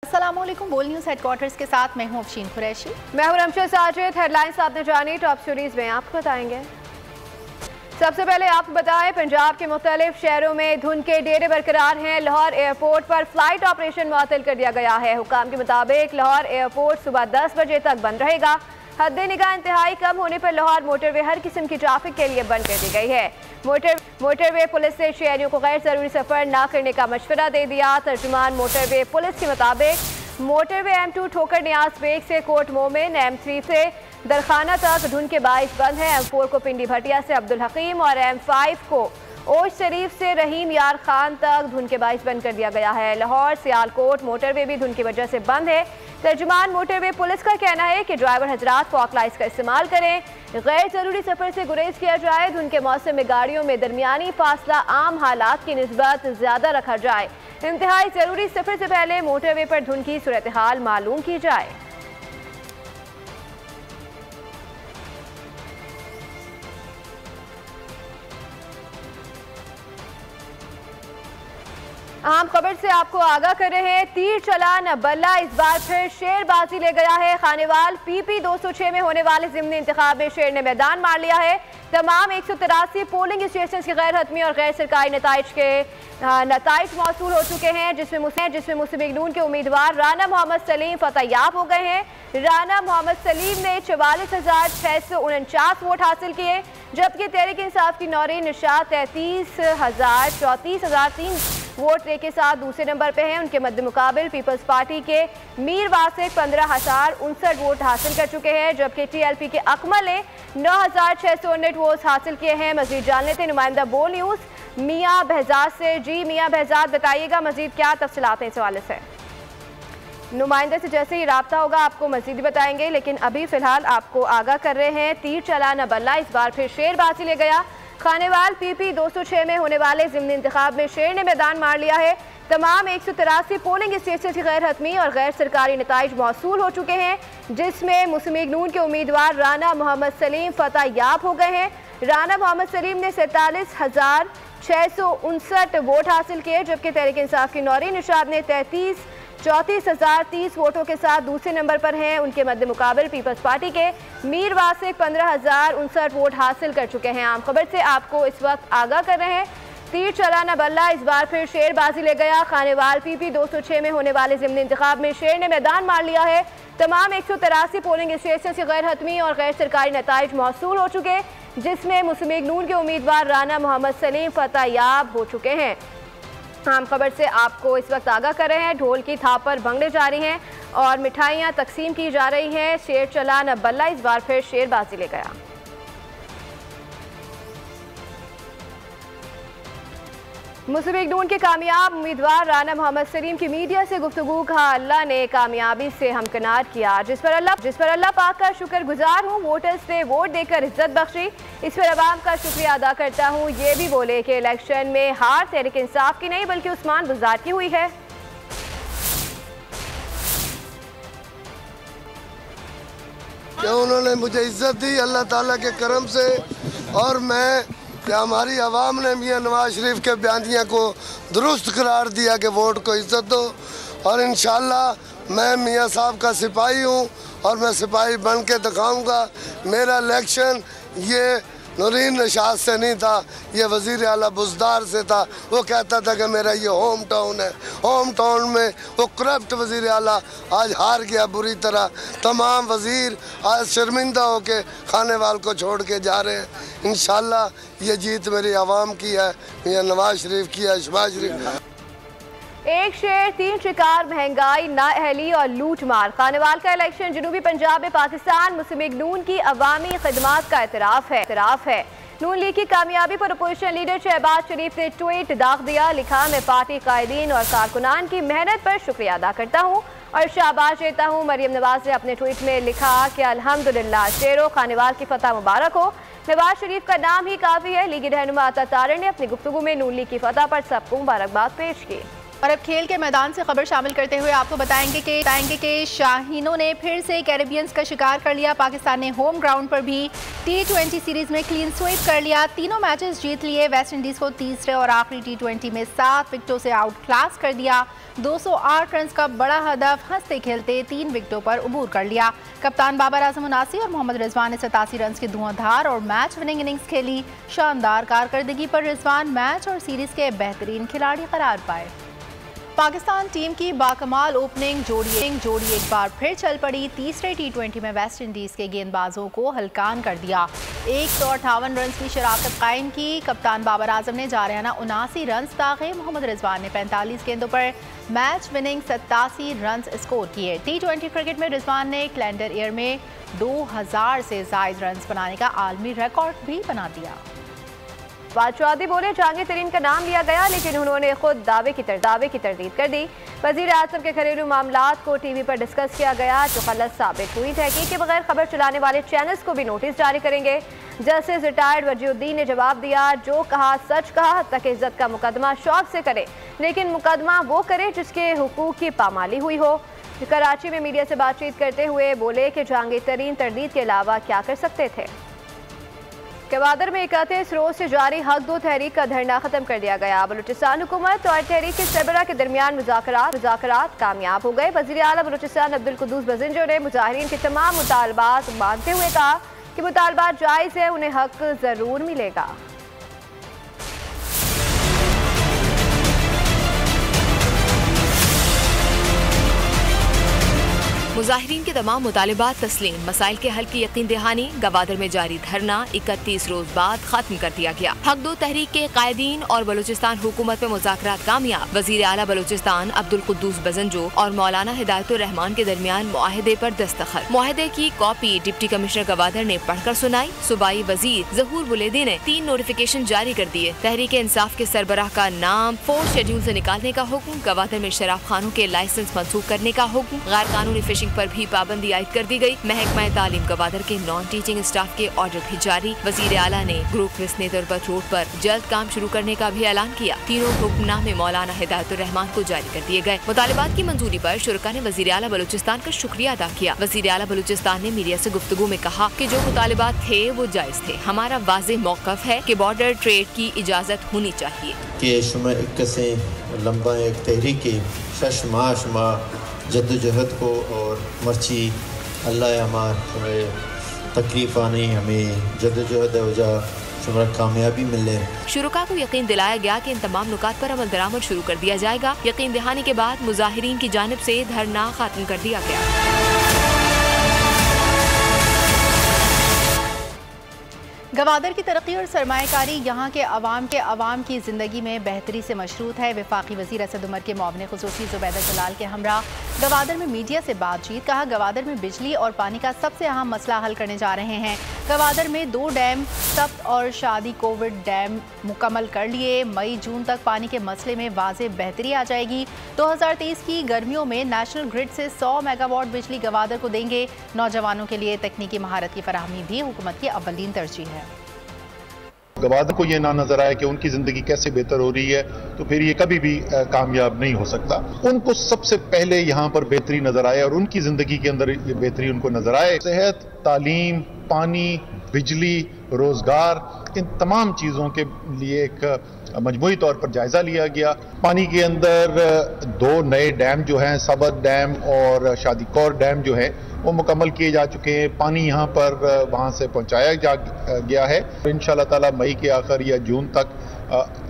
अस्सलामुअलैकुम। बोल news headquarters के साथ मैं हूं अफशीन कुरैशी। मैं हूं रमशा साजिद। हेडलाइंस आपने जानी, टॉप स्टोरीज में आपको बताएंगे। सबसे पहले आपको बताएं, पंजाब के मुख्तलिफ शहरों में धुंध के डेरे बरकरार हैं। लाहौर एयरपोर्ट पर फ्लाइट ऑपरेशन मुअत्तल कर दिया गया है। हुकाम के मुताबिक लाहौर एयरपोर्ट सुबह 10 बजे तक बंद रहेगा। हद निगाह इंतहाई कम होने पर लाहौर मोटरवे हर किस्म की ट्रैफिक के लिए बंद कर दी गई है। मोटरवे पुलिस ने शहरियों को गैर जरूरी सफर न करने का मशवरा दे दिया। तर्जुमान मोटरवे पुलिस के मुताबिक मोटरवे M2 ठोकर न्याज बेग से कोट मोमिन, M3 से दरखाना तक धुंध के बाइस बंद है। M4 को पिंडी भटिया से अब्दुल हकीम और M5 को ओश शरीफ से रहीम यार खान तक धुंध के बाइस बंद कर दिया गया है। लाहौर सियालकोट मोटरवे भी धुंध की वजह से बंद है। तर्जुमान मोटरवे पुलिस का कहना है कि ड्राइवर हजरात फॉग लाइट्स का इस्तेमाल करें, गैर जरूरी सफर से गुरेज किया जाए। धुंध के मौसम में गाड़ियों में दरमियानी फासला आम हालात की निस्बत ज्यादा रखा जाए। इंतहाई जरूरी सफर से पहले मोटरवे पर धुंध की सूरत हाल मालूम की जाए। अहम खबर से आपको आगाह कर रहे हैं। तीर चलान बल्ला इस बार फिर शेरबाजी ले गया है। खानेवाल PP 206 में होने वाले ज़िमनी इंतखाब में शेर ने मैदान मार लिया है। तमाम 183 पोलिंग स्टेशन के गैर हतमी और गैर सरकारी नताइज मौसूल हो चुके हैं, जिसमें मुस्लिम लीग नून के उम्मीदवार राना मोहम्मद सलीम फतहयाब हो गए हैं। राना मोहम्मद सलीम ने 44,649 वोट हासिल किए, जबकि तहरीक इंसाफ की नौरीन निशात 34,03 वोट के साथ दूसरे नंबर पे हैं। उनके मद्दे मुकाबिल पीपल्स पार्टी के मीर वासिक 15,059 वोट हासिल कर चुके हैं, जबकि TLP के अकमल ने 9,619 वोट हासिल किए हैं। मजीद जान लेते हैं नुमाइंदा बोल न्यूज़ मियाँ बहजाद से। जी मियाँ बहजाद, बताइएगा मजीद क्या तफसीलात हैं इस हवाले से। नुमाइंदे से जैसे ही राब्ता होगा आपको मजीद बताएंगे, लेकिन अभी फिलहाल आपको आगाह कर रहे हैं तीर चलाना बल्ला इस बार फिर शेरबाजी ले गया। खानेवाल PP 206 में होने वाले ज़िमनी इंतखाब में शेर ने मैदान मार लिया है। तमाम 183 पोलिंग स्टेशन की गैर हतमी और गैर सरकारी नताइज मौसूल हो चुके हैं, जिसमें मुस्लिम लीग नून के उम्मीदवार राना मोहम्मद सलीम फतहयाब हो गए हैं। राना मोहम्मद सलीम ने 47,659 वोट हासिल किए, जबकि तहरीक इंसाफ की नौरीन निशात ने 34,030 वोटों के साथ दूसरे नंबर पर हैं। उनके मद्दे मुकाबिल पीपल्स पार्टी के मीर वासिक 15,059 वोट हासिल कर चुके हैं। आम खबर से आपको इस वक्त आगाह कर रहे हैं, तीर चलाना बल्ला इस बार फिर शेरबाजी ले गया। खानेवाल PP 206 में होने वाले ज़िमनी इंतखाब में शेर ने मैदान मार लिया है। तमाम 183 पोलिंग स्टेशन से गैर हतमी और गैर सरकारी नताइज मौसूल हो चुके, जिसमें मुस्लिम लीग नून के उम्मीदवार राना मोहम्मद सलीम फतहयाब हो चुके हैं। आम खबर से आपको इस वक्त आगाह कर रहे हैं, ढोल की थाप पर भंगड़े जारी हैं और मिठाइयाँ तकसीम की जा रही हैं। शेर चलान बल्ला इस बार फिर शेरबाजी ले गया। मुस्लिम लीग नून के कामयाब उम्मीदवार राना मोहम्मद सलीम की मीडिया से गुफ्तगू का अल्लाह ने कामयाबी से हमकिनार किया, जिस पर अल्लाह पाक का शुक्रगुजार हूँ। वोटर्स ने वोट देकर इज्जत बख्शी, इस पर अवाम का शुक्रिया अदा करता हूँ। ये भी बोले कि इलेक्शन में हार तहरीक इंसाफ की नहीं बल्कि उस्मान बुज़दार की हुई है। कि उन्होंने मुझे इज्जत दी अल्लाह ताला के करम से, और मैं क्या हमारी आवाम ने मियाँ नवाज शरीफ के बयानिया को दुरुस्त करार दिया कि वोट को इज्जत दो। और इंशाअल्लाह मैं मियाँ साहब का सिपाही हूँ और मैं सिपाही बन के दिखाऊँगा। मेरा इलेक्शन ये नूरीन नशाद से नहीं था, ये वज़ीर आला बुज़दार से था। वो कहता था कि मेरा ये होम टाउन है। होम टाउन में वो करप्ट वज़ीर आला आज हार गया बुरी तरह। तमाम वज़ीर आज शर्मिंदा होके खानेवाल को छोड़ के जा रहे हैं। इंशाअल्लाह ये जीत मेरी आवाम की है, मियाँ नवाज शरीफ की है, शहबाज शरीफ। एक शेर तीन शिकार, महंगाई, नाअहली और लूट मार। खानेवाल का इलेक्शन जनूबी पंजाब में पाकिस्तान मुस्लिम लीग नून की अवामी खिदमात का एतराफ़ है। नून लीग की कामयाबी पर अपोजिशन लीडर शहबाज शरीफ ने ट्वीट दाग दिया। लिखा, मैं पार्टी कायदीन और कारकुनान की मेहनत पर शुक्रिया अदा करता हूँ और शाबाश देता हूँ। मरियम नवाज ने अपने ट्वीट में लिखा कि अल्हम्दुलिल्लाह, शेरों खानेवाल की फतह मुबारक हो। नवाज शरीफ का नाम ही काफ़ी है। लीगी रहनुमा अता तारिर ने अपनी गुफ्तगू में नून लीग की फतह पर सबको मुबारकबाद पेश की। और अब खेल के मैदान से खबर शामिल करते हुए आपको बताएंगे कि शाहीनों ने फिर से कैरेबियंस का शिकार कर लिया। पाकिस्तान ने होम ग्राउंड पर भी T20 सीरीज में क्लीन स्वीप कर लिया। तीनों मैचेस जीत लिए। वेस्ट इंडीज को तीसरे और आखिरी T20 में 7 विकेटों से आउट क्लास कर दिया। 208 रन का बड़ा हदफ हंसते खेलते 3 विकेटों पर उबूर कर लिया। कप्तान बाबर आजम 79 और मोहम्मद रिजवान ने 87 रन की धुआंधार और मैच विनिंग इनिंग्स खेली। शानदार कारकर्दगी पर रिजवान मैच और सीरीज के बेहतरीन खिलाड़ी करार पाए। पाकिस्तान टीम की बाकमाल ओपनिंग जोड़ी एक बार फिर चल पड़ी। तीसरे T20 में वेस्ट इंडीज के गेंदबाजों को हलकान कर दिया। 158 रन की शराकत कायम की। कप्तान बाबर आजम ने जारहाना 79 रन दागे। मोहम्मद रिजवान ने 45 गेंदों पर मैच विनिंग 87 रन स्कोर किए। T20 क्रिकेट में रिजवान ने कैलेंडर ईयर में 2000 से ज़ायद रन बनाने का आलमी रिकॉर्ड भी बना दिया। बादशाह बोले जहांगीर तरीन का नाम लिया गया, लेकिन उन्होंने खुद दावे की तरदीद कर दी। वजीर आजम के घरेलू मामलात को टीवी पर डिस्कस किया गया जो गलत साबित हुई। तहकीक के बगैर खबर चलाने वाले चैनल्स को भी नोटिस जारी करेंगे। जस्टिस रिटायर्ड वजीउद्दीन ने जवाब दिया, जो कहा सच कहा। तक इज्जत का मुकदमा शौक से करे, लेकिन मुकदमा वो करे जिसके हुकूक की पामाली हुई हो। कराची में मीडिया से बातचीत करते हुए बोले कि जहांगीर तरीन तरदीद के अलावा क्या कर सकते थे। गवादर में 31 रोज से जारी हक दो तहरीक का धरना खत्म कर दिया गया। बलूचिस्तान हुकूमत और तहरीक के सरबराह के दरमियान मुज़ाकरात कामयाब हो गए। वज़ीर आला बलूचिस्तान अब्दुल कुद्दूस बज़ंजो ने मुजाहिरीन के तमाम मुतालबात मानते हुए कहा कि मुतालबात जायज़ है, उन्हें हक ज़रूर मिलेगा। मुजाहिरीन के तमाम मुतालिबात तस्लीम, मसाइल के हल की यकीन दहानी। गवादर में जारी धरना 31 रोज बाद खत्म कर दिया गया। हक दो तहरीक के कायदीन और बलूचिस्तान हुकूमत में मुज़ाकरात कामयाब। वज़ीर आला बलूचिस्तान अब्दुल कुद्दूस बज़ंजो और मौलाना हिदायतुर रहमान के दरमियान मुआहदे पर दस्तखत। मुआहदे की कॉपी डिप्टी कमिश्नर गवादर ने पढ़कर सुनाई। सूबाई वजीर ज़हूर बुलेदी ने 3 नोटिफिकेशन जारी कर दिए। तहरीक इंसाफ के सरबराह का नाम 4 शेड्यूल से निकालने का हुक्म। गवादर में शराब खानों के लाइसेंस मंसूख करने का हुक्म। गैर कानूनी फिशिंग पर भी पाबंदी आयद कर दी गई। महकमा तालीम गवादर के नॉन टीचिंग स्टाफ के ऑर्डर भी जारी। वजीर आला ने ग्रुप क्रिसने तुरबत रोड पर जल्द काम शुरू करने का भी ऐलान किया। तीनों हुक्मनामे मौलाना हिदायतुर रहमान को जारी कर दिए गए। मुतालिबात की मंजूरी पर शुरका ने वजीर आला बलूचिस्तान का शुक्रिया अदा किया। वजीर आला बलूचिस्तान ने मीडिया से गुफ्तगू में कहा कि जो मुतालिबात थे वो जायज थे। हमारा वाज़ेह मौक़िफ़ है कि बॉर्डर ट्रेड की इजाज़त होनी चाहिए। लंबा एक तहरीक शश माह जद्दोजहद को और मर्ची अल्लाह हमारे तकलीफ आने हमें जद्दोजहद वजह हमारा कामयाबी मिले। शुरुका को यकीन दिलाया गया कि इन तमाम नुकात पर अमल दरामद शुरू कर दिया जाएगा। यकीन दहानी के बाद मुजाहिरीन की जानिब से धरना खत्म कर दिया गया। गवादर की तरक्की और सरमायाकारी यहाँ के अवाम की ज़िंदगी में बेहतरी से मशरूत है। वफाकी वज़ीर असद उमर के मुआविन ख़ुसूसी ज़ुबैदा जलाल के हमरा गवादर में मीडिया से बातचीत। कहा गवादर में बिजली और पानी का सबसे अहम मसला हल करने जा रहे हैं। गवादर में 2 डैम सख्त और शादी कोविड डैम मुकम्मल कर लिए। मई जून तक पानी के मसले में वाज़ेह बेहतरी आ जाएगी। 2023 की गर्मियों में नेशनल ग्रिड से 100 मेगावाट बिजली गवादर को देंगे। नौजवानों के लिए तकनीकी महारत की फराहमी भी हुकूमत की अव्वलीन तरजीह है। गवादर को ये ना नजर आए कि उनकी जिंदगी कैसे बेहतर हो रही है तो फिर ये कभी भी कामयाब नहीं हो सकता। उनको सबसे पहले यहाँ पर बेहतरी नजर आए और उनकी जिंदगी के अंदर ये बेहतरी उनको नजर आए। सेहत, तालीम, पानी, बिजली, रोजगार, इन तमाम चीजों के लिए एक मजमूई तौर पर जायजा लिया गया। पानी के अंदर 2 नए डैम जो हैं, सबद डैम और शादीकौर डैम जो है वो मुकम्मल किए जा चुके हैं। पानी यहाँ पर वहाँ से पहुँचाया गया है। इंशाअल्लाह ताला मई के आखिर या जून तक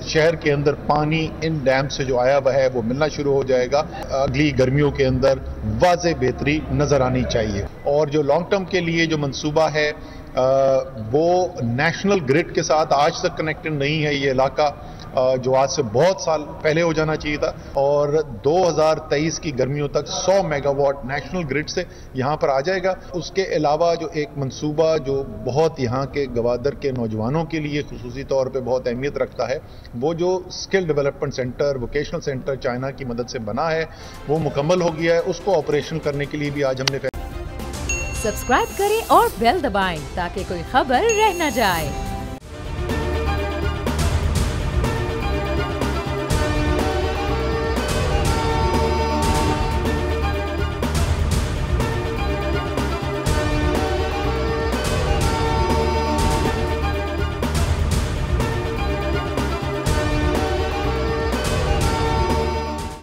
शहर के अंदर पानी इन डैम से जो आया हुआ है वो मिलना शुरू हो जाएगा। अगली गर्मियों के अंदर वाज़ेह बेहतरी नजर आनी चाहिए। और जो लॉन्ग टर्म के लिए जो मंसूबा है वो नेशनल ग्रिड के साथ आज तक कनेक्टेड नहीं है। ये इलाका जो आज से बहुत साल पहले हो जाना चाहिए था और 2023 की गर्मियों तक 100 मेगावाट नेशनल ग्रिड से यहाँ पर आ जाएगा। उसके अलावा जो एक मंसूबा जो बहुत यहाँ के गवादर के नौजवानों के लिए खुसूसी तौर पे बहुत अहमियत रखता है, वो जो skill development centre, vocational centre China की मदद से बना है वो मुकम्मल हो गया है। उसको ऑपरेशन करने के लिए भी आज हमने सब्सक्राइब करें और बेल दबाएं ताकि कोई खबर रह न जाए।